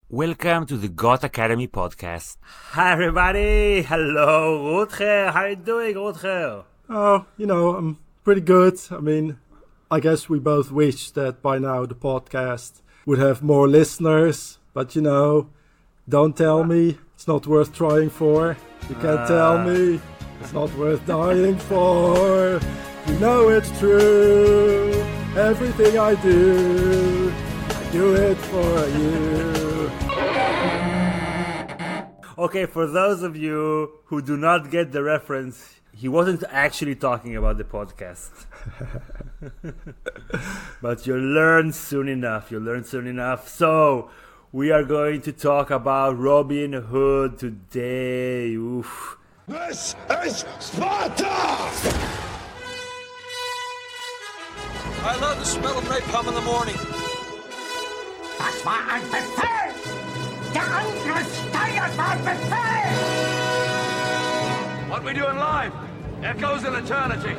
Welcome to the Goth Academy podcast. Hi everybody! Hello, Rutger! How are you doing, Rutger? Oh, I'm pretty good. I guess we both wish that by now the podcast would have more listeners. But, don't tell me. It's not worth trying for. You can't tell me. It's not worth dying for. You know it's true. Everything I do it for you. Okay, for those of you who do not get the reference, he wasn't actually talking about the podcast. But you'll learn soon enough. So, we are going to talk about Robin Hood today. Oof. This is Sparta! I love the smell of napalm in the morning. Das war ein Befehl! Der Angriff steigert war Befehl! What we do in life echoes in eternity.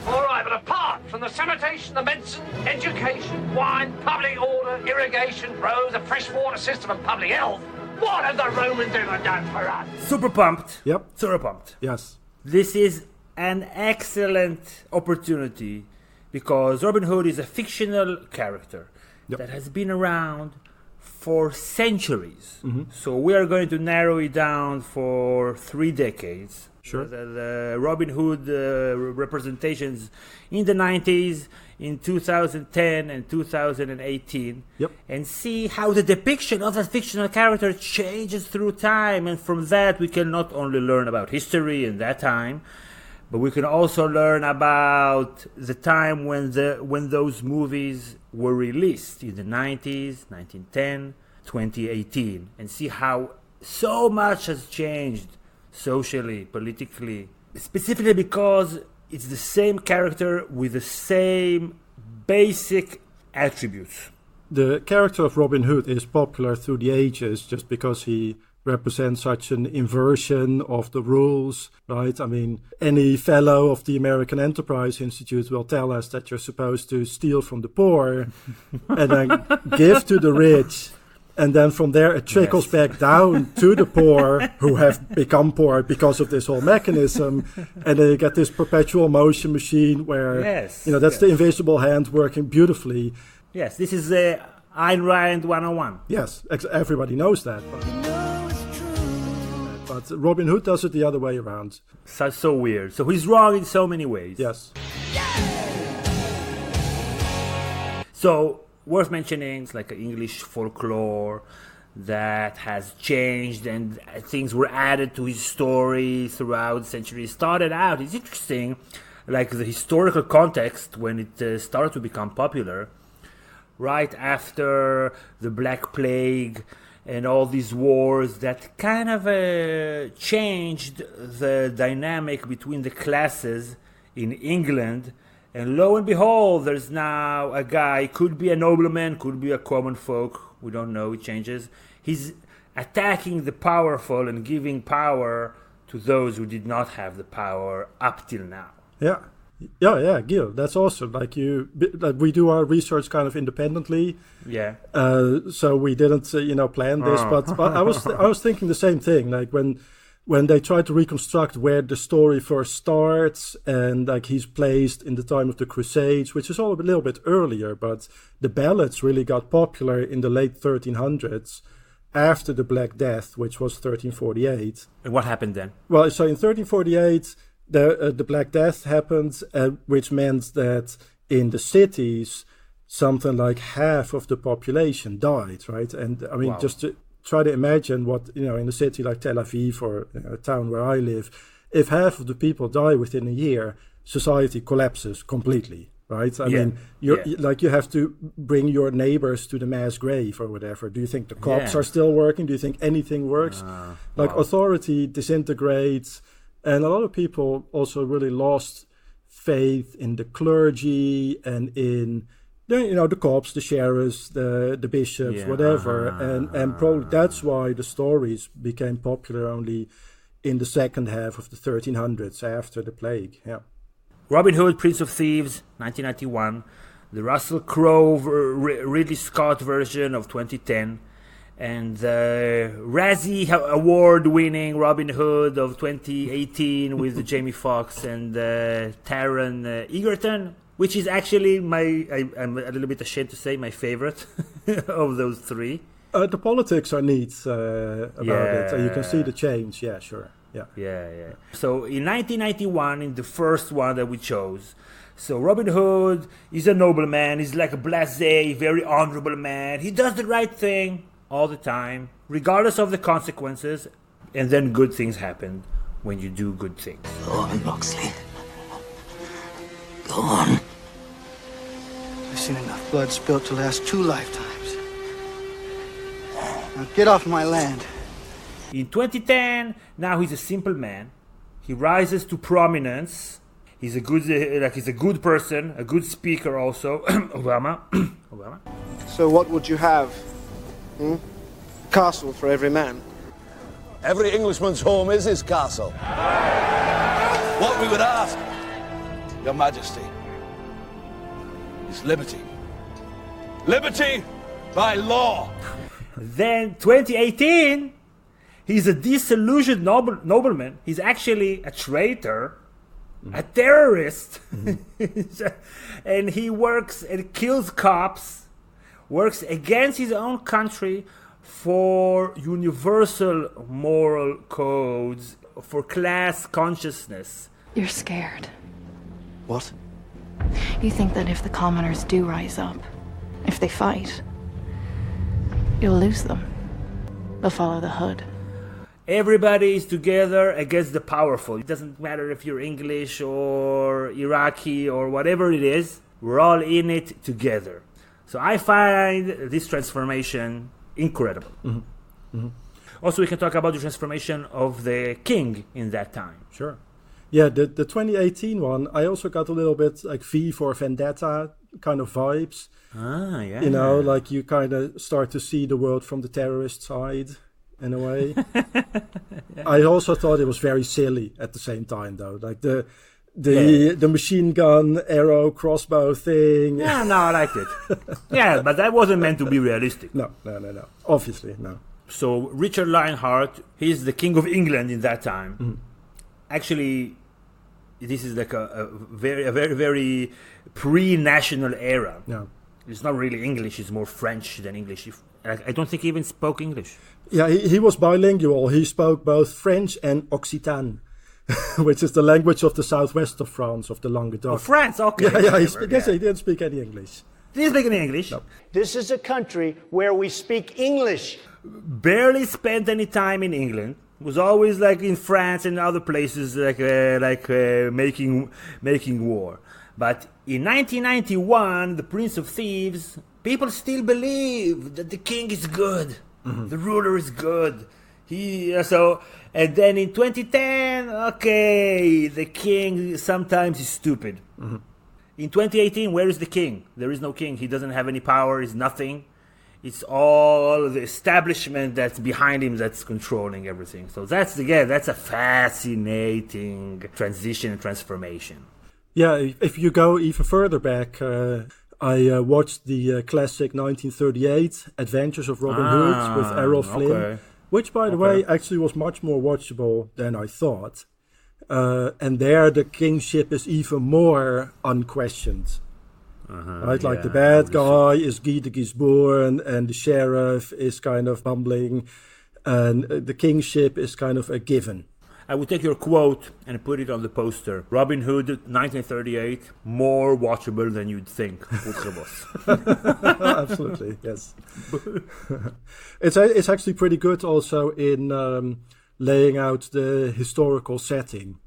All right, but apart from the sanitation, the medicine, education, wine, public order, irrigation, roads, a freshwater system, and public health, what have the Romans ever done for us? Super pumped. Yep. Super pumped. Yes. This is an excellent opportunity because Robin Hood is a fictional character that has been around for centuries. Mm-hmm. So we are going to narrow it down for 3 decades. Sure. The Robin Hood representations in the 90s, in 2010 and 2018. Yep. And see how the depiction of that fictional character changes through time. And from that we can not only learn about history in that time, but we can also learn about the time when those movies were released in the 90s, 1910, 2018, and see how so much has changed socially, politically, specifically because it's the same character with the same basic attributes. The character of Robin Hood is popular through the ages just because he represents such an inversion of the rules, right? Any fellow of the American Enterprise Institute will tell us that you're supposed to steal from the poor and then give to the rich. And then from there it trickles back down to the poor who have become poor because of this whole mechanism. And then you get this perpetual motion machine where, that's the invisible hand working beautifully. Yes, this is the Ayn Rand 101. Yes, everybody knows that. But Robin Hood does it the other way around. So weird. So he's wrong in so many ways. Yes. So worth mentioning, it's like an English folklore that has changed and things were added to his story throughout the century. It started out, it's interesting, like the historical context when it started to become popular, right after the Black Plague and all these wars that kind of changed the dynamic between the classes in England. And lo and behold, there's now a guy, could be a nobleman, could be a common folk, we don't know, it changes. He's attacking the powerful and giving power to those who did not have the power up till now. Yeah, Gil, that's awesome. Like we do our research kind of independently. Yeah. So we didn't, plan this, but I was thinking the same thing. Like when they try to reconstruct where the story first starts, and like he's placed in the time of the Crusades, which is all a little bit earlier, but the ballads really got popular in the late 1300s after the Black Death, which was 1348. And what happened then? Well, so in 1348, the Black Death happened, which meant that in the cities, something like half of the population died, right? And just to try to imagine what, in a city like Tel Aviv or a town where I live, if half of the people die within a year, society collapses completely, right? You have to bring your neighbors to the mass grave or whatever. Do you think the cops are still working? Do you think anything works? Authority disintegrates. And a lot of people also really lost faith in the clergy and in, the cops, the sheriffs, the bishops, whatever. And probably that's why the stories became popular only in the second half of the 1300s after the plague. Yeah. Robin Hood, Prince of Thieves, 1991. The Russel Crow Ridley Scott version of 2010. and the Razzie Award-winning Robin Hood of 2018 with Jamie Foxx and Taron Egerton, which is actually I'm a little bit ashamed to say, my favorite of those three. The politics are neat about it. You can see the change. Yeah, sure. Yeah. So in 1991, in the first one that we chose, so Robin Hood is a nobleman. He's like a blasé, very honorable man. He does the right thing all the time, regardless of the consequences. And then good things happen when you do good things. Go on, Loxley. Go on. I've seen enough blood spilled to last 2 lifetimes. Now get off my land. In 2010, now he's a simple man. He rises to prominence. He's a good person, a good speaker also. Obama. So what would you have? Castle for every man. Every Englishman's home is his castle. What we would ask, Your Majesty, is liberty. Liberty by law. Then 2018, he's a disillusioned nobleman. He's actually a traitor, a terrorist. And he works and kills cops, works against his own country for universal moral codes, for class consciousness. You're scared. What? You think that if the commoners do rise up, if they fight, you'll lose them. They'll follow the Hood. Everybody is together against the powerful. It doesn't matter if you're English or Iraqi or whatever it is. We're all in it together. So I find this transformation incredible. Also, we can talk about the transformation of the king in that time. Sure. Yeah, the 2018 one, I also got a little bit like V for Vendetta kind of vibes. Ah, yeah. You know, like you kind of start to see the world from the terrorist side in a way. I also thought it was very silly at the same time, though. Like the machine gun, arrow, crossbow thing. Yeah, no, I liked it. Yeah, but that wasn't meant to be realistic. No. Obviously, no. So Richard Lionheart, he's the king of England in that time. Actually, this is like a very, very pre-national era. Yeah. It's not really English, it's more French than English. I don't think he even spoke English. Yeah, he was bilingual. He spoke both French and Occitan, which is the language of the southwest of France, of the Languedoc. Oh, France, okay. Yeah, he didn't speak any English. He didn't speak any English? No. This is a country where we speak English. Barely spent any time in England. Was always like in France and other places, making war. But in 1991, the Prince of Thieves, people still believe that the king is good, the ruler is good. And then in 2010, okay, the king sometimes is stupid. In 2018, where is the king? There is no king. He doesn't have any power. He's nothing. It's all the establishment that's behind him that's controlling everything. So that's a fascinating transition and transformation. Yeah, if you go even further back, I watched the classic 1938 Adventures of Robin Hood with Errol Flynn, which, by the way, actually was much more watchable than I thought. And there the kingship is even more unquestioned. Right, like the bad guy is Guy de Gisborne, and the sheriff is kind of bumbling, and the kingship is kind of a given. I would take your quote and put it on the poster. Robin Hood, 1938, more watchable than you'd think. Absolutely, yes. It's actually pretty good also in laying out the historical setting.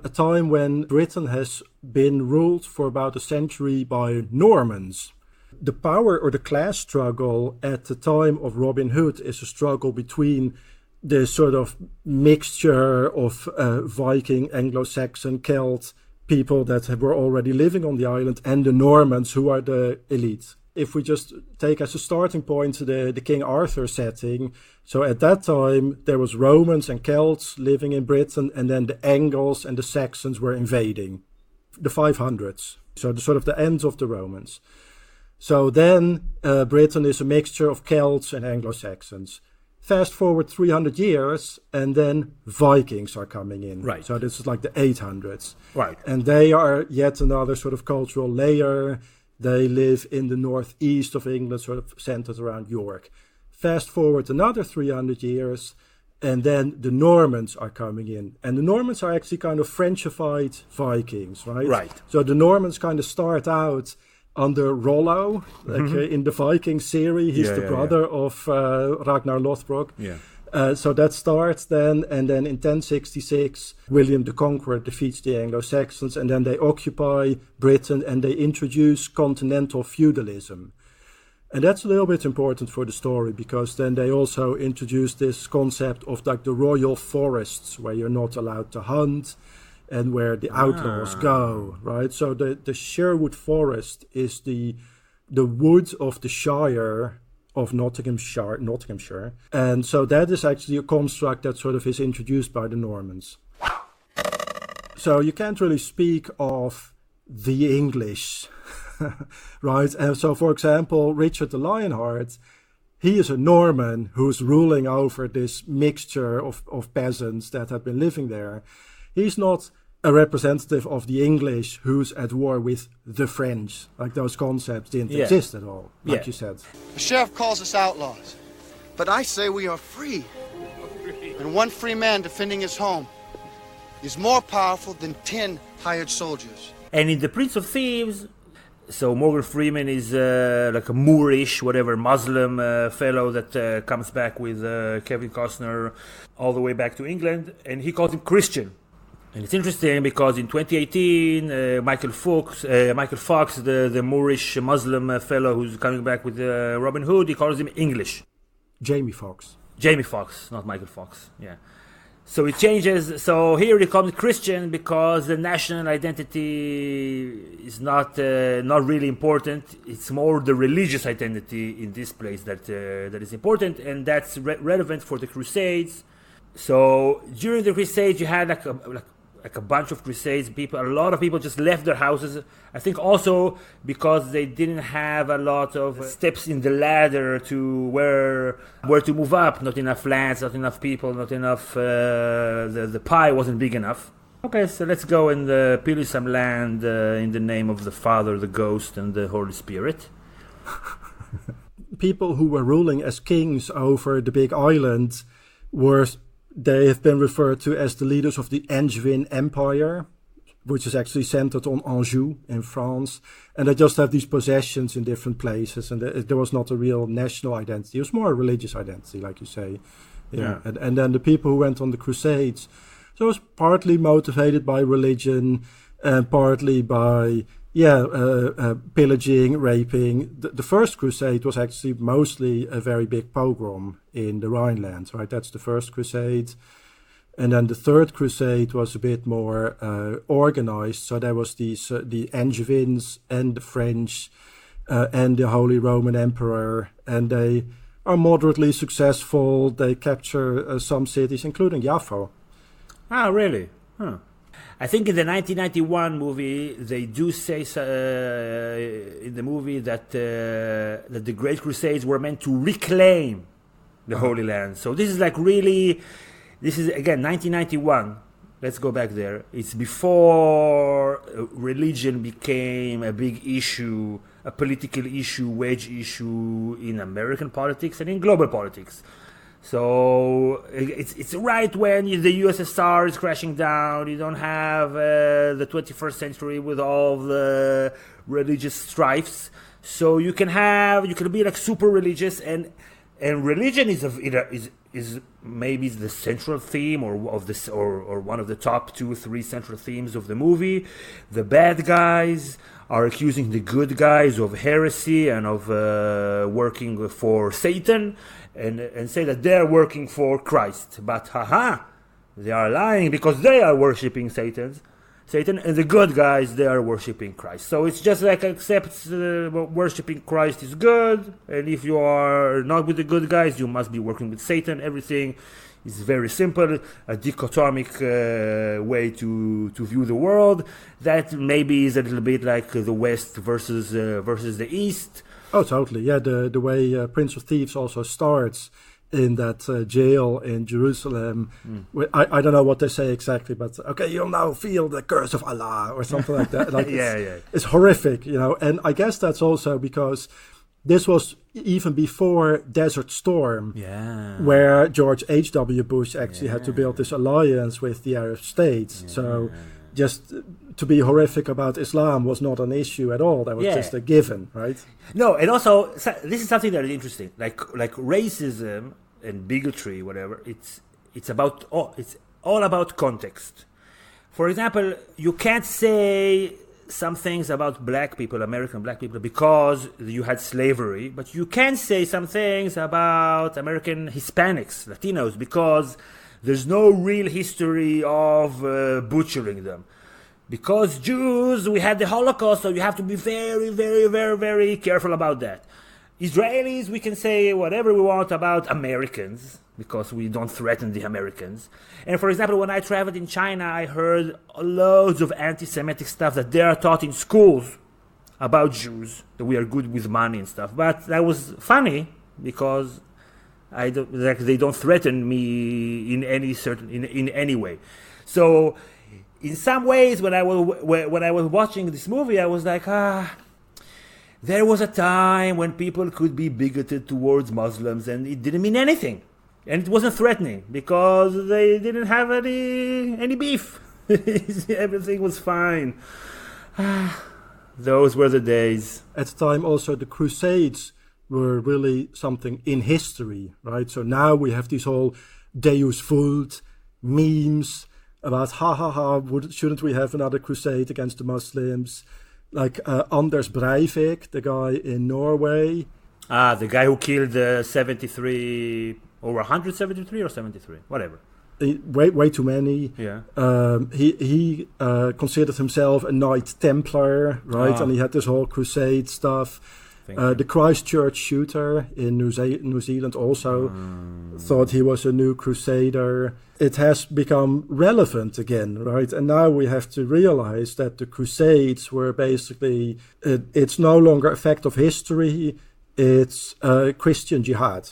A time when Britain has been ruled for about a century by Normans. The power or the class struggle at the time of Robin Hood is a struggle between the sort of mixture of Viking, Anglo-Saxon, Celt people that were already living on the island and the Normans, who are the elite. If we just take as a starting point the King Arthur setting, so at that time there was Romans and Celts living in Britain, and then the Angles and the Saxons were invading, the 500s, so the sort of the end of the Romans. So then Britain is a mixture of Celts and Anglo-Saxons. Fast forward 300 years, and then Vikings are coming in. Right. So this is like the 800s. Right. And they are yet another sort of cultural layer. They live in the northeast of England, sort of centered around York. Fast forward another 300 years, and then the Normans are coming in. And the Normans are actually kind of Frenchified Vikings, right? Right. So the Normans kind of start out under Rollo, in the Viking series. He's the brother of Ragnar Lothbrok. Yeah. So that starts then, and then in 1066, William the Conqueror defeats the Anglo-Saxons, and then they occupy Britain and they introduce continental feudalism. And that's a little bit important for the story, because then they also introduce this concept of like the royal forests, where you're not allowed to hunt, and where the outlaws go, right? So the Sherwood Forest is the wood of the Shire of Nottinghamshire. And so that is actually a construct that sort of is introduced by the Normans. So you can't really speak of the English, right? And so, for example, Richard the Lionheart, he is a Norman who's ruling over this mixture of peasants that have been living there. He's not a representative of the English who's at war with the French. Like, those concepts didn't exist at all, like you said. The sheriff calls us outlaws, but I say we are free. And one free man defending his home is more powerful than 10 hired soldiers. And in The Prince of Thieves, so Morgan Freeman is like a Moorish, whatever, Muslim fellow that comes back with Kevin Costner all the way back to England, and he calls him Christian. And it's interesting because in 2018, Michael Fox, the Moorish Muslim fellow who's coming back with Robin Hood, he calls him English. Jamie Foxx, not Michael Fox. Yeah. So it changes. So here it becomes Christian because the national identity is not really important. It's more the religious identity in this place that is important, and that's relevant for the Crusades. So during the Crusades, you had like a bunch of Crusades. A lot of people just left their houses. I think also because they didn't have a lot of steps in the ladder to where to move up. Not enough lands, not enough people, not enough. The pie wasn't big enough. Okay, so let's go and pillage some land in the name of the Father, the Ghost, and the Holy Spirit. People who were ruling as kings over the big island they have been referred to as the leaders of the Angevin Empire, which is actually centered on Anjou in France. And they just have these possessions in different places. And there was not a real national identity. It was more a religious identity, like you say. Yeah. And then the people who went on the Crusades, so it was partly motivated by religion and partly by pillaging, raping. The first crusade was actually mostly a very big pogrom in the Rhineland, right? That's the first crusade. And then the third crusade was a bit more organized. So there was the Angevins and the French and the Holy Roman Emperor. And they are moderately successful. They capture some cities, including Jaffo. Ah, really? Huh. I think in the 1991 movie, they do say in the movie that the Great Crusades were meant to reclaim the Holy Land. So this is again 1991. Let's go back there. It's before religion became a big issue, a political issue, wedge issue in American politics and in global politics. So it's right when the USSR is crashing down. You don't have the 21st century with all the religious strifes. So you can be like super religious, and religion is maybe the central theme or one of the top 2-3 central themes of the movie. The bad guys are accusing the good guys of heresy and of working for Satan. And say that they're working for Christ. But they are lying because they are worshipping Satan, and the good guys, they are worshipping Christ. So it's just like accept worshipping Christ is good, and if you are not with the good guys, you must be working with Satan. Everything is very simple, a dichotomic way to view the world. That maybe is a little bit like the West versus the East. Oh, totally. Yeah, the way Prince of Thieves also starts in that jail in Jerusalem. I don't know what they say exactly, but okay, you'll now feel the curse of Allah or something like that. Like it's horrific, you know. And I guess that's also because this was even before Desert Storm, where George H.W. Bush actually had to build this alliance with the Arab states. So just to be horrific about Islam was not an issue at all. That was just a given, right? No, and also this is something that is interesting. Like racism and bigotry, whatever. It's all about context. For example, you can't say some things about black people, American black people, because you had slavery, but you can say some things about American Hispanics, Latinos, because there's no real history of butchering them. Because Jews, we had the Holocaust, so you have to be very, very, very, very careful about that. Israelis, we can say whatever we want about Americans, because we don't threaten the Americans. And for example, when I traveled in China, I heard loads of anti-Semitic stuff that they are taught in schools about Jews, that we are good with money and stuff. But that was funny, because they don't threaten me in any way. So in some ways, when I was watching this movie, I was like, there was a time when people could be bigoted towards Muslims, and it didn't mean anything, and it wasn't threatening because they didn't have any beef. Everything was fine. Those were the days. At the time, also the Crusades were really something in history, right? So now we have this whole Deus Vult memes about shouldn't we have another crusade against the Muslims? Like Anders Breivik, the guy in Norway. The guy who killed 73 or 173 or 73, whatever. Way too many. Yeah. He considered himself a Knight Templar, right? And he had this whole crusade stuff. The Christchurch shooter in New Zealand also thought he was a new crusader. It has become relevant again, right? And now we have to realize that the Crusades were basically, it's no longer a fact of history, it's Christian jihad,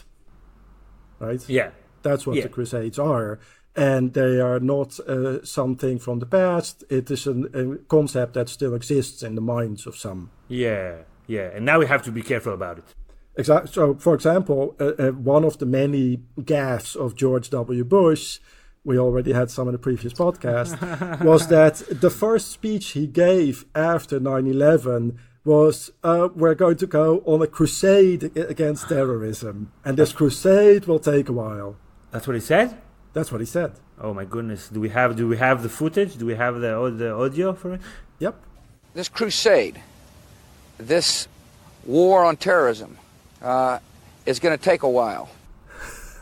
right? Yeah. That's what the Crusades are. And they are not something from the past. It is a concept that still exists in the minds of some. Yeah. And now we have to be careful about it. Exactly. So, for example, one of the many gaffes of George W. Bush, we already had some in the previous podcast, was that the first speech he gave after 9/11 was, we're going to go on a crusade against terrorism. And this crusade will take a while. That's what he said? That's what he said. Oh my goodness. Do we have the footage? Do we have the audio for it? Yep. This crusade, this war on terrorism, is going to take a while.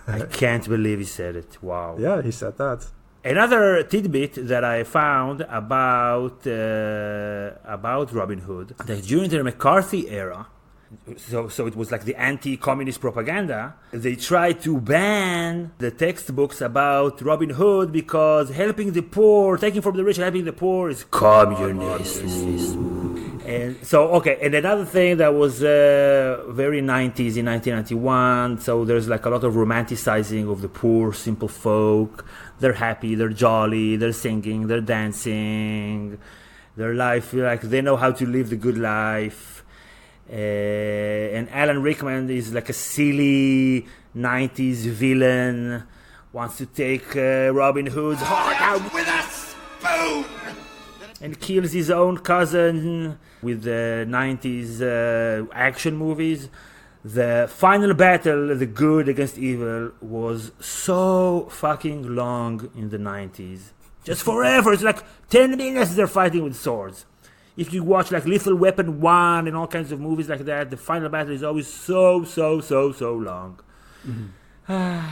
I can't believe he said it. Wow. Yeah, he said that. Another tidbit that I found about Robin Hood, that during the McCarthy era, so it was like the anti-communist propaganda, they tried to ban the textbooks about Robin Hood because helping the poor, taking from the rich and helping the poor is communist. And so, and another thing that was very 90s in 1991, so there's like a lot of romanticizing of the poor, simple folk. They're happy, they're jolly, they're singing, they're dancing, their life, like they know how to live the good life. And Alan Rickman is like a silly 90s villain, wants to take Robin Hood's heart out with a spoon and kills his own cousin. With the 90s action movies, the final battle, the good against evil, was so fucking long in the 90s. Just forever. It's like 10 minutes they're fighting with swords. If you watch like Lethal Weapon 1 and all kinds of movies like that, the final battle is always so long. Mm-hmm.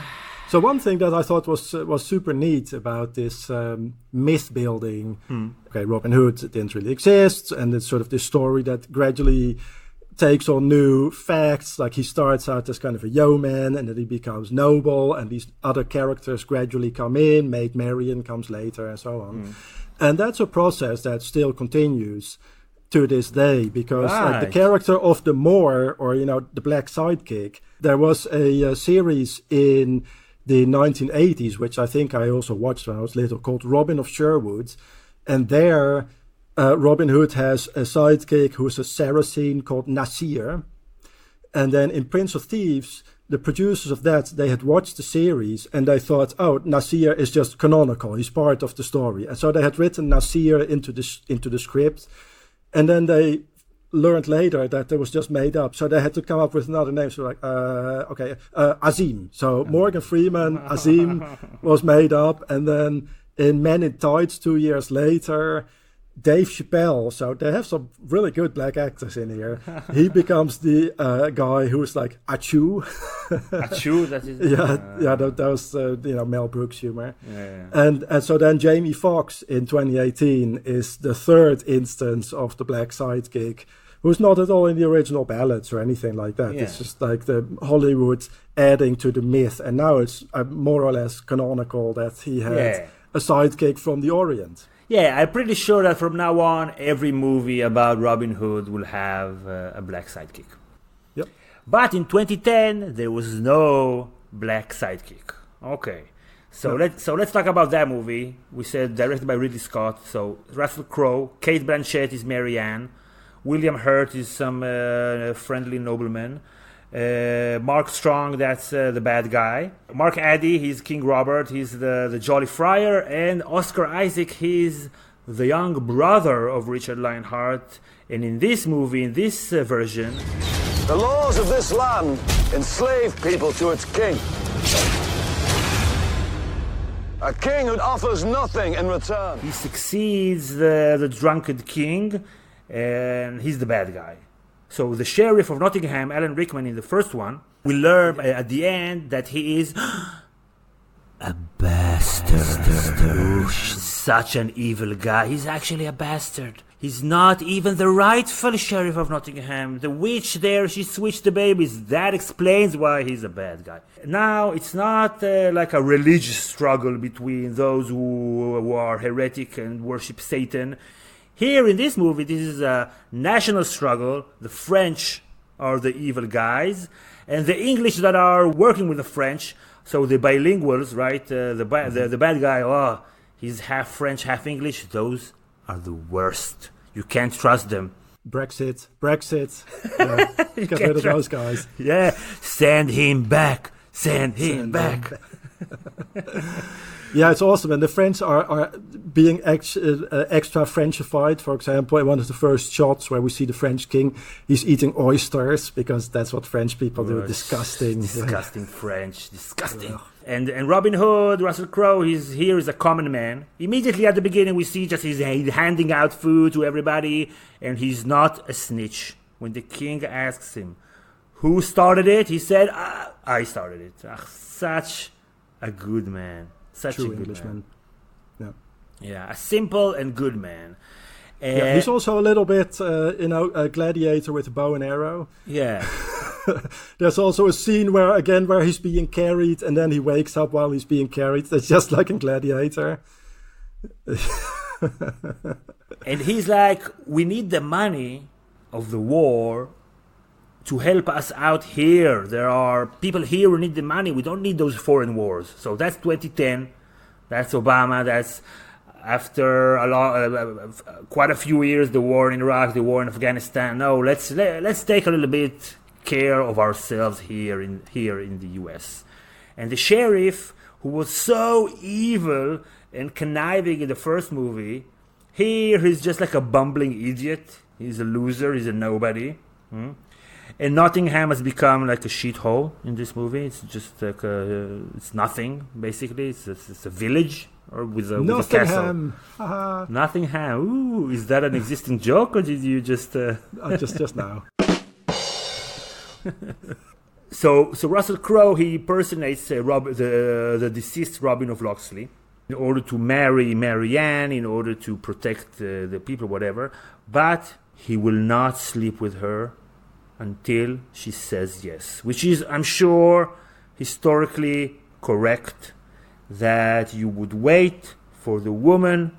So one thing that I thought was super neat about this myth building, okay, Robin Hood didn't really exist, and it's sort of this story that gradually takes on new facts, like he starts out as kind of a yeoman, and then he becomes noble, and these other characters gradually come in, Maid Marian comes later, and so on. And that's a process that still continues to this day, because like the character of the Moor, or the black sidekick, there was a series in the 1980s, which I think I also watched when I was little, called Robin of Sherwood, and there Robin Hood has a sidekick who's a Saracen called Nasir. And then in Prince of Thieves, the producers of that, they had watched the series and they thought, oh, Nasir is just canonical. He's part of the story. And so they had written Nasir into the script. And then they learned later that it was just made up. So they had to come up with another name. So Azim. So Morgan Freeman, Azim was made up. And then in Men in Tights 2 years later, Dave Chappelle, so they have some really good black actors in here. He becomes the guy who's like Achoo. Achoo, that is. That was Mel Brooks humor. And so then Jamie Foxx in 2018 is the third instance of the black sidekick, who's not at all in the original ballads or anything like that. It's just like the Hollywood adding to the myth, and now it's more or less canonical that he had a sidekick from the Orient. Yeah, I'm pretty sure that from now on, every movie about Robin Hood will have a black sidekick. Yep. But in 2010, there was no black sidekick. Okay. So let's talk about that movie. We said directed by Ridley Scott. So Russell Crowe, Cate Blanchett is Mary Ann, William Hurt is some friendly nobleman. Mark Strong, that's the bad guy. Mark Addy, he's King Robert, he's the Jolly Friar. And Oscar Isaac, he's the young brother of Richard Lionheart. And in this movie, in this version, the laws of this land enslave people to its king. A king who offers nothing in return. He succeeds the drunken king, and he's the bad guy. So the sheriff of Nottingham, Alan Rickman, in the first one, we learn at the end that he is a bastard. Such an evil guy. He's actually a bastard. He's not even the rightful sheriff of Nottingham. The witch there, she switched the babies. That explains why he's a bad guy. Now, it's not like a religious struggle between those who are heretic and worship Satan. Here in this movie, this is a national struggle. The French are the evil guys, and the English that are working with the French, so the bilinguals, right? The bad guy, he's half French, half English. Those are the worst. You can't trust them. Brexit. Yeah. Get rid of those guys. Yeah, send him back. Send him back. Yeah, it's awesome. And the French are being extra Frenchified. For example, in one of the first shots where we see the French king, he's eating oysters because that's what French people do. Disgusting. Disgusting French. Disgusting. And Robin Hood, Russell Crowe, he's here as a common man. Immediately at the beginning, we see just he's handing out food to everybody, and he's not a snitch. When the king asks him, who started it? He said, I started it. Such a good man. Such True a good Englishman. Yeah, a simple and good man. He's also a little bit, a gladiator with a bow and arrow. Yeah. There's also a scene where he's being carried and then he wakes up while he's being carried. That's just like in Gladiator. And he's like, we need the money of the war to help us out here. There are people here who need the money. We don't need those foreign wars. So that's 2010. That's Obama. That's after quite a few years, the war in Iraq, the war in Afghanistan. No, let's take a little bit care of ourselves here in the U.S. And the sheriff, who was so evil and conniving in the first movie, here he's just like a bumbling idiot. He's a loser. He's a nobody. And Nottingham has become like a shithole in this movie. It's just like it's nothing, basically. It's a village or with a castle. Nottingham. Ooh, is that an existing joke, or did you just... just now. So Russell Crowe, he impersonates the deceased Robin of Locksley in order to marry Mary Ann, in order to protect the people, whatever. But he will not sleep with her until she says yes, which is, I'm sure, historically correct, that you would wait for the woman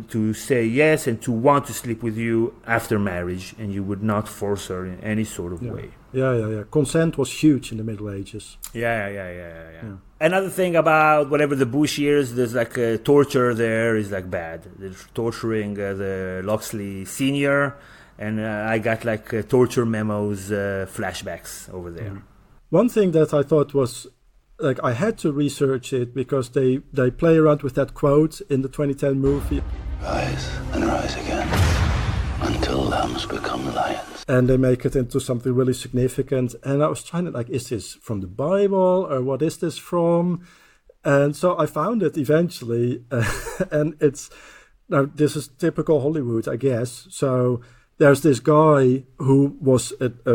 to say yes and to want to sleep with you after marriage, and you would not force her in any sort of way. Yeah. Consent was huge in the Middle Ages. Yeah. Another thing about whatever the Bush years, there's like torture there is like bad. They're torturing the Loxley Senior, and I got like torture memos, flashbacks over there. One thing that I thought was, like, I had to research it because they play around with that quote in the 2010 movie. Rise and rise again until lambs become lions. And they make it into something really significant. And I was trying to, like, is this from the Bible or what is this from? And so I found it eventually. And it's, now this is typical Hollywood, I guess. So there's this guy who was,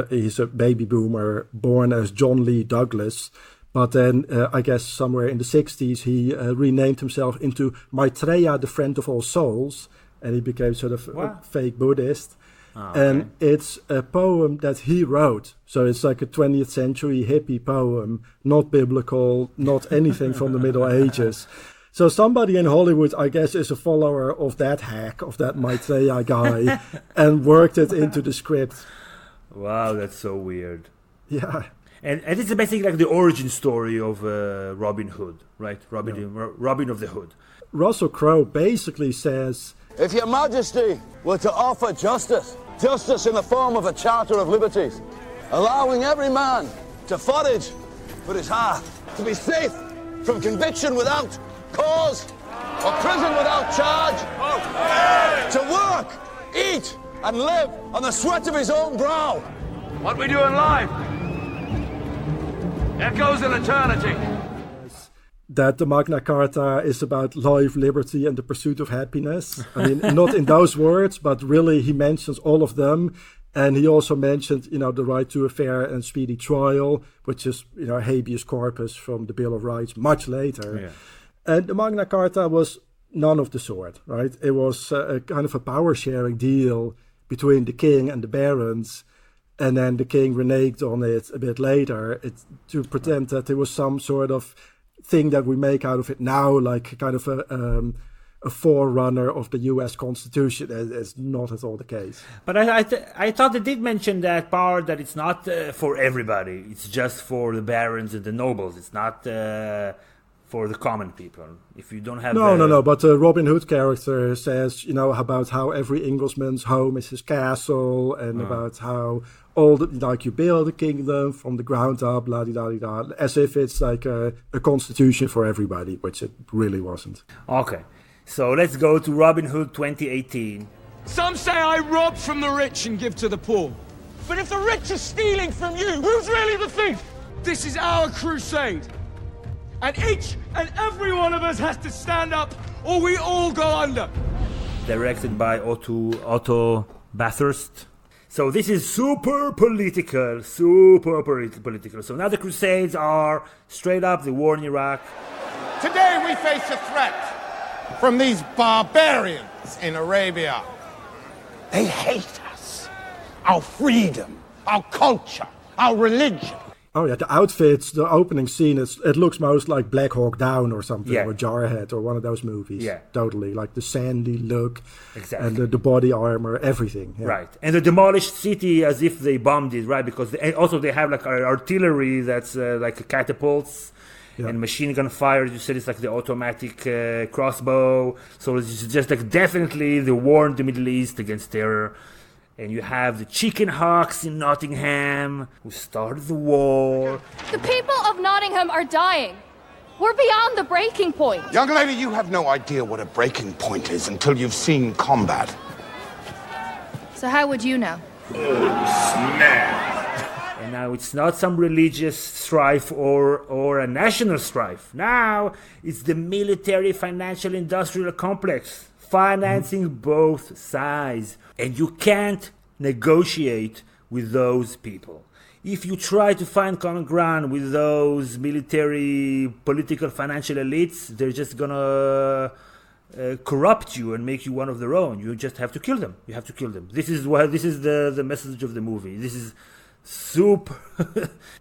he's a baby boomer born as John Lee Douglas. But then, I guess somewhere in the 60s, he renamed himself into Maitreya, the Friend of All Souls. And he became sort of a fake Buddhist. Okay. And it's a poem that he wrote. So it's like a 20th century hippie poem, not biblical, not anything from the Middle Ages. So somebody in Hollywood, I guess, is a follower of that hack, of that Maitreya guy, and worked it into the script. Wow, that's so weird. Yeah. And it's basically like the origin story of Robin Hood, right? Robin of the Hood. Russel Crowe basically says, if your majesty were to offer justice in the form of a charter of liberties, allowing every man to forage for his hearth, to be safe from conviction without cause or prison without charge, to work, eat, and live on the sweat of his own brow. What we do in life echoes in eternity. That the Magna Carta is about life, liberty, and the pursuit of happiness. I mean, not in those words, but really he mentions all of them. And he also mentioned, the right to a fair and speedy trial, which is, habeas corpus from the Bill of Rights much later. Yeah. And the Magna Carta was none of the sort, right? It was a kind of a power-sharing deal between the king and the barons. And then the king reneged on it a bit later to pretend that there was some sort of thing that we make out of it now, like kind of a forerunner of the U.S. Constitution. It's not at all the case. But I thought they did mention that part, that it's not for everybody. It's just for the barons and the nobles. It's not for the common people. If you don't have... No. But the Robin Hood character says, about how every Englishman's home is his castle, and about how you build a kingdom from the ground up, la-di-da-di-da, as if it's like a constitution for everybody, which it really wasn't. Okay, so let's go to Robin Hood 2018. Some say I rob from the rich and give to the poor. But if the rich are stealing from you, who's really the thief? This is our crusade. And each and every one of us has to stand up, or we all go under. Directed by Otto Bathurst. So this is super political. So now the Crusades are straight up the war in Iraq. Today we face a threat from these barbarians in Arabia. They hate us, our freedom, our culture, our religion. Oh yeah, the outfits, the opening scene, it looks most like Black Hawk Down or something, or Jarhead or one of those movies. Yeah, totally, like the sandy look, exactly, and the body armor, everything. Yeah. Right, and the demolished city as if they bombed it, right? Because they have like artillery that's like catapults and machine gun fire. You said it's like the automatic crossbow. So it's just like definitely the war in the Middle East against terror. And you have the chicken hawks in Nottingham who started the war. The people of Nottingham are dying. We're beyond the breaking point. Young lady, you have no idea what a breaking point is until you've seen combat. So how would you know? Oh, snap. And now it's not some religious strife or a national strife. Now it's the military, financial, industrial complex financing both sides. And you can't negotiate with those people. If you try to find common ground with those military, political, financial elites, they're just gonna corrupt you and make you one of their own. You just have to kill them. You have to kill them. This is the message of the movie. This is super.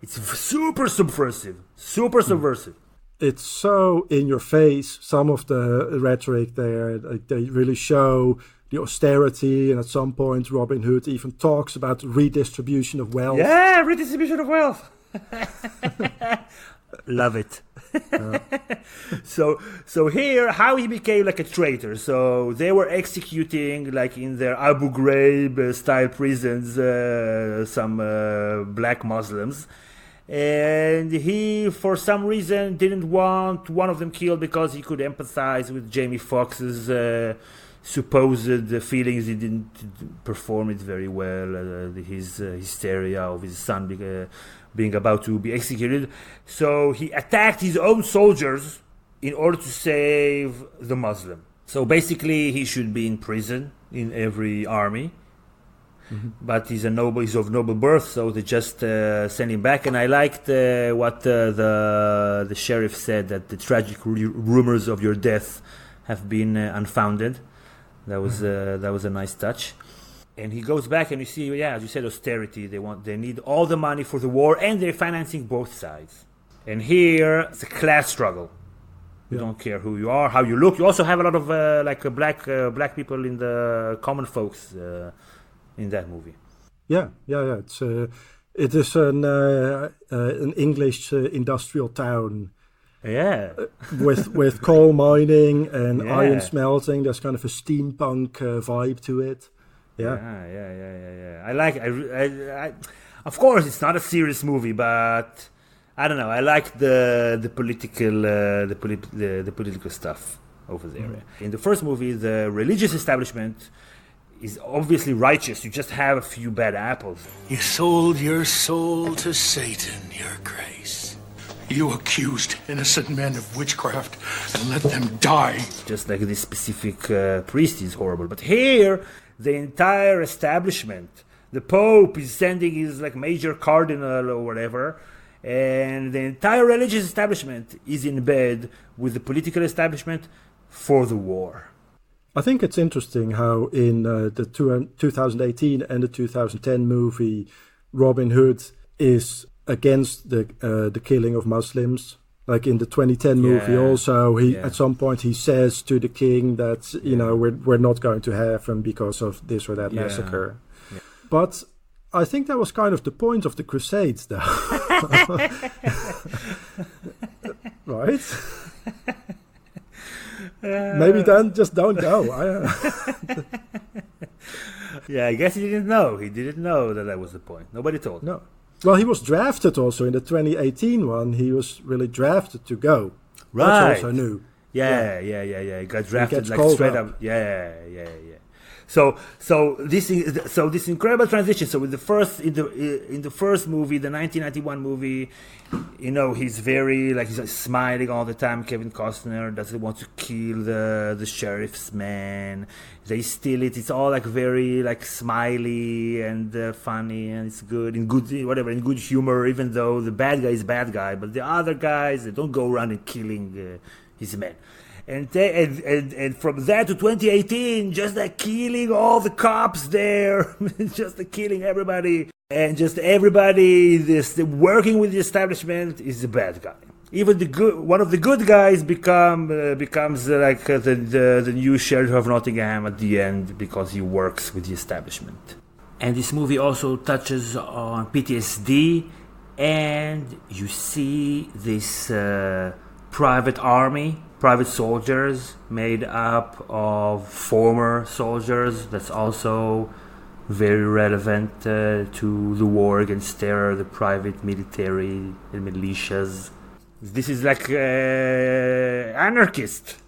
It's super subversive. Super subversive. it's so in your face. Some of the rhetoric there, they really show the austerity, and at some point Robin Hood even talks about redistribution of wealth. Yeah, redistribution of wealth. Love it. So here, how he became like a traitor. So they were executing, like in their Abu Ghraib style prisons, some black Muslims. And he, for some reason, didn't want one of them killed because he could empathize with Jamie Foxx's supposed feelings. He didn't perform it very well. His hysteria of his son being about to be executed. So he attacked his own soldiers in order to save the Muslim. So basically, he should be in prison in every army. Mm-hmm. But he's of noble birth, so they just send him back. And I liked what the sheriff said, that the tragic rumors of your death have been unfounded. That was a nice touch. And he goes back, and you see, yeah, as you said, austerity. They need all the money for the war, and they're financing both sides. And here, it's a class struggle. You don't care who you are, how you look. You also have a lot of black people in the common folks in that movie. Yeah. It is an English industrial town. Yeah. with coal mining and iron smelting. There's kind of a steampunk vibe to it. Yeah. I of course, it's not a serious movie, but I don't know. I like the political stuff over there. Mm-hmm. In the first movie, the religious establishment is obviously righteous. You just have a few bad apples. You sold your soul to Satan, your grace. You accused innocent men of witchcraft and let them die. Just like this specific priest is horrible. But here, the entire establishment, the Pope is sending his like major cardinal or whatever, and the entire religious establishment is in bed with the political establishment for the war. I think it's interesting how in the 2018 and the 2010 movie, Robin Hood is against the killing of Muslims. Like in the 2010 movie, also at some point he says to the king that we're not going to have him because of this or that massacre. Yeah. But I think that was kind of the point of the Crusades, though. Right? Maybe then just don't go. Yeah, I guess he didn't know. He didn't know that was the point. Nobody told him. No. Well, he was drafted also in the 2018 one. He was really drafted to go. Right. That's also new. Yeah. He got drafted like straight up. Yeah. So this incredible transition. So with the first in the first movie, the 1991 movie, he's very he's like smiling all the time. Kevin Costner doesn't want to kill the sheriff's man. They steal it. It's all like very like smiley and funny, and it's good in good humor. Even though the bad guy is bad guy, but the other guys, they don't go around and killing his men. And from that to 2018, just like killing all the cops there, just like killing everybody, and just everybody working with the establishment is the bad guy. Even one of the good guys becomes like the new sheriff of Nottingham at the end because he works with the establishment. And this movie also touches on PTSD, and you see this private soldiers made up of former soldiers. That's also very relevant to the war against terror, the private military, the militias. This is like an anarchist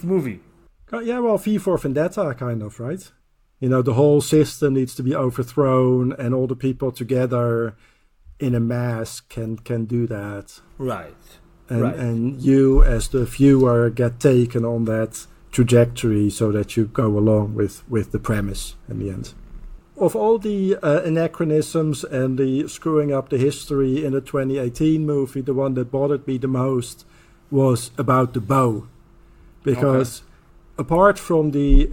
movie. Yeah, well, V for Vendetta, kind of, right? The whole system needs to be overthrown, and all the people together in a mass can do that. Right. And you, as the viewer, get taken on that trajectory so that you go along with the premise in the end. Of all the anachronisms and the screwing up the history in the 2018 movie, the one that bothered me the most was about the bow. Because apart from the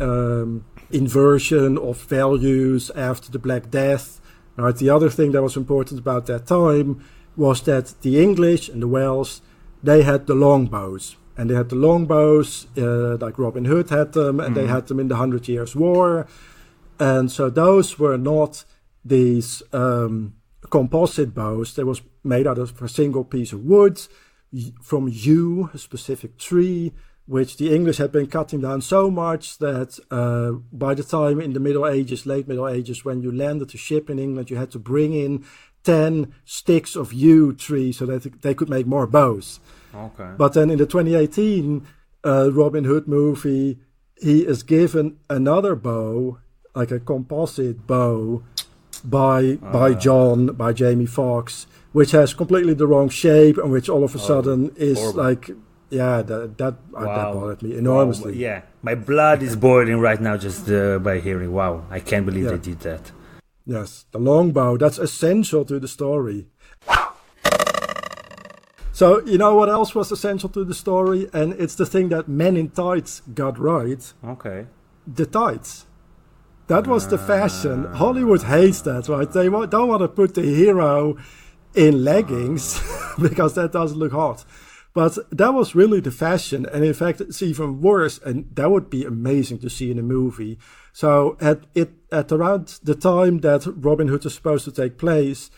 inversion of values after the Black Death, right, the other thing that was important about that time was that the English and the Welsh, they had the longbows. And they had the longbows, like Robin Hood had them, and they had them in the 100 Years' War. And so those were not these composite bows. They was made out of a single piece of wood from yew, a specific tree, which the English had been cutting down so much that by the time in the Middle Ages, late Middle Ages, when you landed a ship in England, you had to bring in 10 sticks of yew tree so that they could make more bows. Okay. But then in the 2018 Robin Hood movie, he is given another bow, like a composite bow, by Jamie Foxx, which has completely the wrong shape and which all of a sudden is horrible. like, yeah, that bothered me enormously. Wow. Yeah, my blood is boiling right now just by hearing. Wow, I can't believe they did that. Yes, the longbow, that's essential to the story. So, you know what else was essential to the story? And it's the thing that Men in Tights got right. Okay. The tights. That was the fashion. Hollywood hates that, right? They don't want to put the hero in leggings because that doesn't look hot. But that was really the fashion. And in fact, it's even worse. And that would be amazing to see in a movie. So at around the time that Robin Hood is supposed to take place,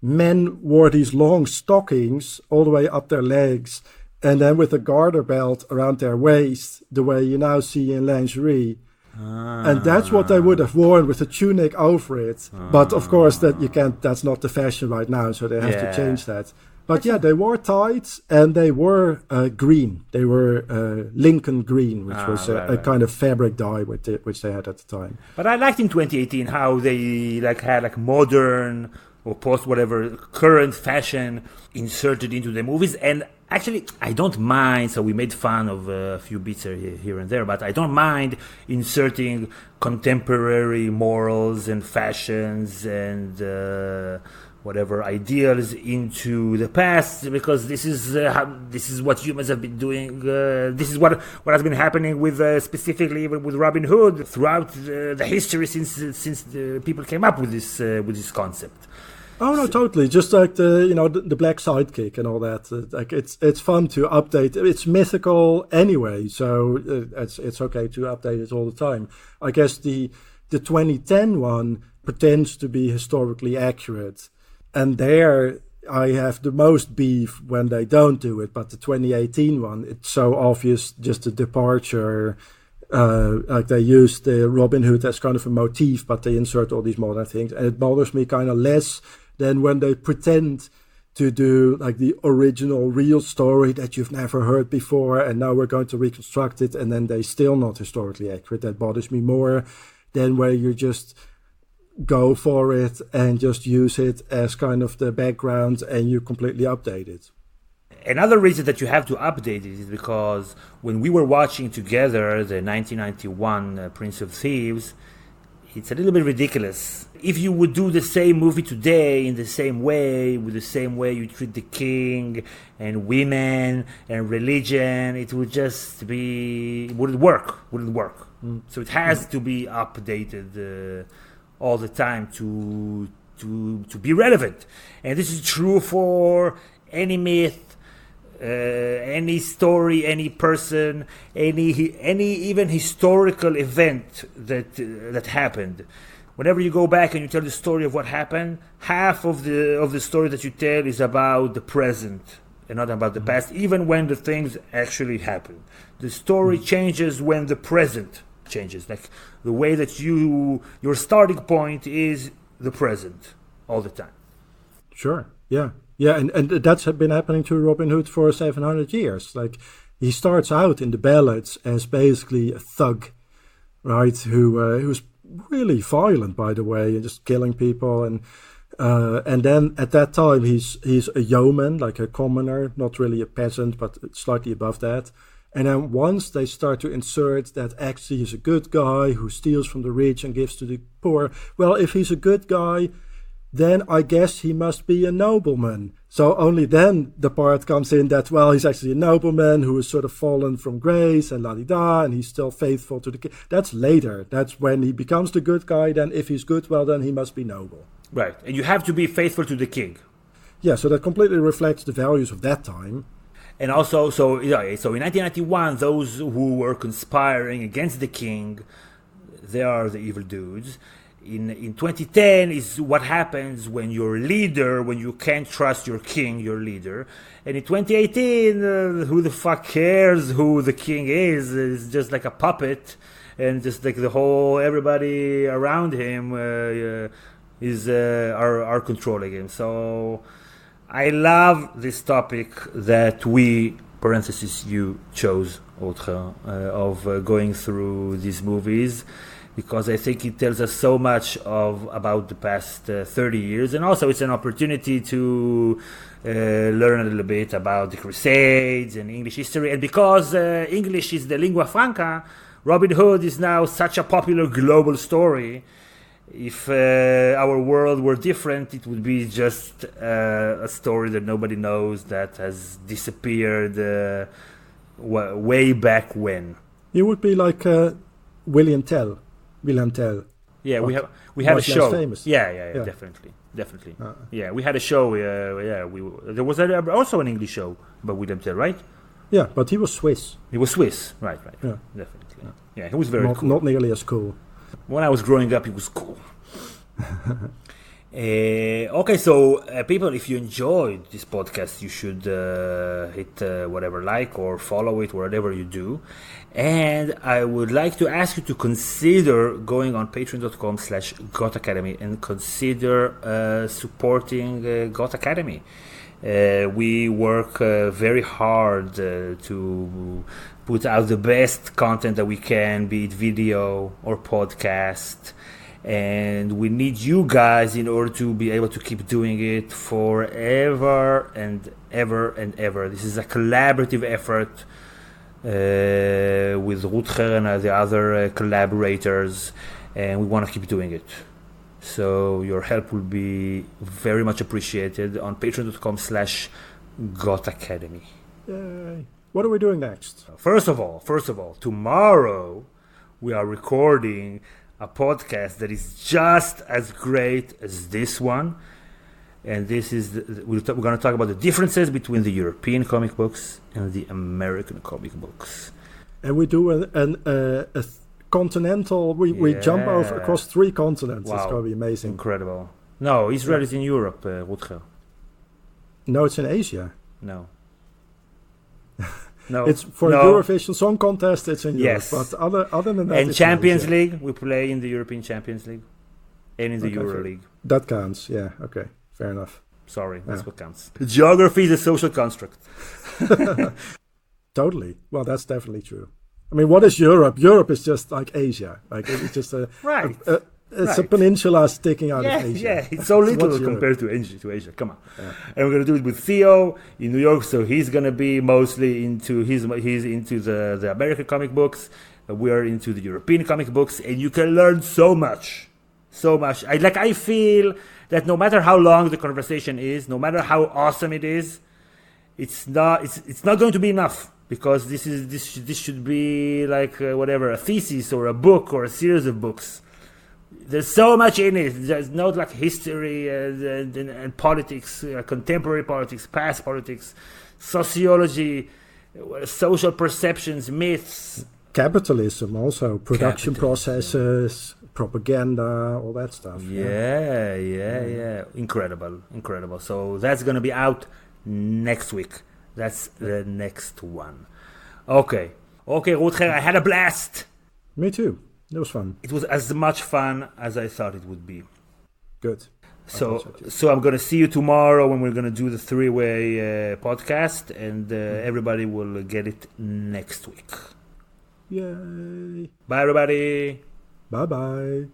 men wore these long stockings all the way up their legs, and then with a garter belt around their waist, the way you now see in lingerie. And that's what they would have worn with a tunic over it. But of course, that's not the fashion right now, so they have to change that. But yeah, they wore tights, and they were green. They were Lincoln green, which was a kind of fabric dye which they had at the time. But I liked in 2018 how they had modern or post whatever current fashion inserted into the movies. And actually, I don't mind, so we made fun of a few bits here and there, but I don't mind inserting contemporary morals and fashions and whatever ideals into the past, because this is what humans have been doing. This is what has been happening with specifically with Robin Hood throughout the history since the people came up with this concept. Oh no, totally. Just like the black sidekick and all that. Like it's fun to update. It's mythical anyway, so it's okay to update it all the time. I guess the 2010 one pretends to be historically accurate, and there I have the most beef when they don't do it. But the 2018 one, it's so obvious, just a departure. Like they use the Robin Hood as kind of a motif, but they insert all these modern things, and it bothers me kind of less than when they pretend to do like the original real story that you've never heard before, and now we're going to reconstruct it, and then they still not historically accurate. That bothers me more than where you just go for it and just use it as kind of the background and you completely update it. Another reason that you have to update it is because when we were watching together the 1991 Prince of Thieves, it's a little bit ridiculous. If you would do the same movie today in the same way, with the same way you treat the king and women and religion, it would just wouldn't work. So it has to be updated all the time to be relevant. And this is true for any myth, any story, any person, any even historical event that happened. Whenever you go back and you tell the story of what happened, half of the story that you tell is about the present and not about the past, even when the things actually happen. The story changes when the present changes. Like the way that your starting point is the present all the time. Sure, yeah. Yeah, and that's been happening to Robin Hood for 700 years. Like, he starts out in the ballads as basically a thug, right? Who's really violent, by the way, and just killing people. And then at that time, he's a yeoman, like a commoner, not really a peasant, but slightly above that. And then once they start to insert that actually he's a good guy who steals from the rich and gives to the poor, well, if he's a good guy, then I guess he must be a nobleman. So only then the part comes in that, well, he's actually a nobleman who is sort of fallen from grace and la-di-da, and he's still faithful to the king. That's later. That's when he becomes the good guy. Then if he's good, well, then he must be noble. Right. And you have to be faithful to the king. Yeah, so that completely reflects the values of that time. And also, so in 1991, those who were conspiring against the king, they are the evil dudes. In 2010 is what happens when your leader, when you can't trust your king, your leader. And in 2018, who the fuck cares who the king is? It's just like a puppet, and just like the whole everybody around him are controlling him. So I love this topic that we (parenthesis you) chose, Rutger, of going through these movies. Because I think it tells us so much about the past 30 years. And also it's an opportunity to learn a little bit about the Crusades and English history. And because English is the lingua franca, Robin Hood is now such a popular global story. If our world were different, it would be just a story that nobody knows, that has disappeared way back when. You would be like William Tell. Yeah, we had a show. Famous. Yeah, definitely. Yeah, we had a show. There was also an English show about William Tell, right? Yeah, but he was Swiss. Right. Yeah. Definitely. Yeah, he was very cool. Not nearly as cool. When I was growing up, he was cool. Okay, so people, if you enjoyed this podcast, you should hit whatever like or follow it, whatever you do. And I would like to ask you to consider going on patreon.com/Got Academy and consider supporting Got Academy. We work very hard to put out the best content that we can, be it video or podcast. And we need you guys in order to be able to keep doing it forever and ever and ever. This is a collaborative effort with Rutger and the other collaborators, and we want to keep doing it. So your help will be very much appreciated on patreon.com/Got Academy. Yay. What are we doing next? First of all, tomorrow we are recording a podcast that is just as great as this one, and this is we're going to talk about the differences between the European comic books and the American comic books. And we do a continental. We jump over across 3 continents. Wow. It's going to be amazing. Incredible. No, Israel is in Europe, Rutger. No, it's in Asia. No. It's for Eurovision Song Contest. It's in Europe, yes. But other than that, and Champions League, we play in the European Champions League and in the Euro League. That counts. Yeah. Okay. Fair enough. Sorry, that's what counts. Geography is a social construct. Totally. Well, that's definitely true. I mean, what is Europe? Europe is just like Asia. Like it's just a right. It's a peninsula sticking out of Asia. Yeah, it's so little compared to Asia. Come on. Yeah. And we're gonna do it with Theo in New York. So he's gonna be mostly into he's into the American comic books. We are into the European comic books, and you can learn so much. I feel that no matter how long the conversation is, no matter how awesome it is, it's not going to be enough, because this should be like a thesis or a book or a series of books. There's so much in it. There's not like history and politics, contemporary politics, past politics, sociology, social perceptions, myths. Capitalism also, production processes, propaganda, all that stuff. Yeah. Incredible. So that's going to be out next week. That's the next one. Okay, Rutger, I had a blast. Me too. It was fun. It was as much fun as I thought it would be. Good. So I'm going to see you tomorrow when we're going to do the 3-way podcast, and everybody will get it next week. Yay. Bye, everybody. Bye-bye.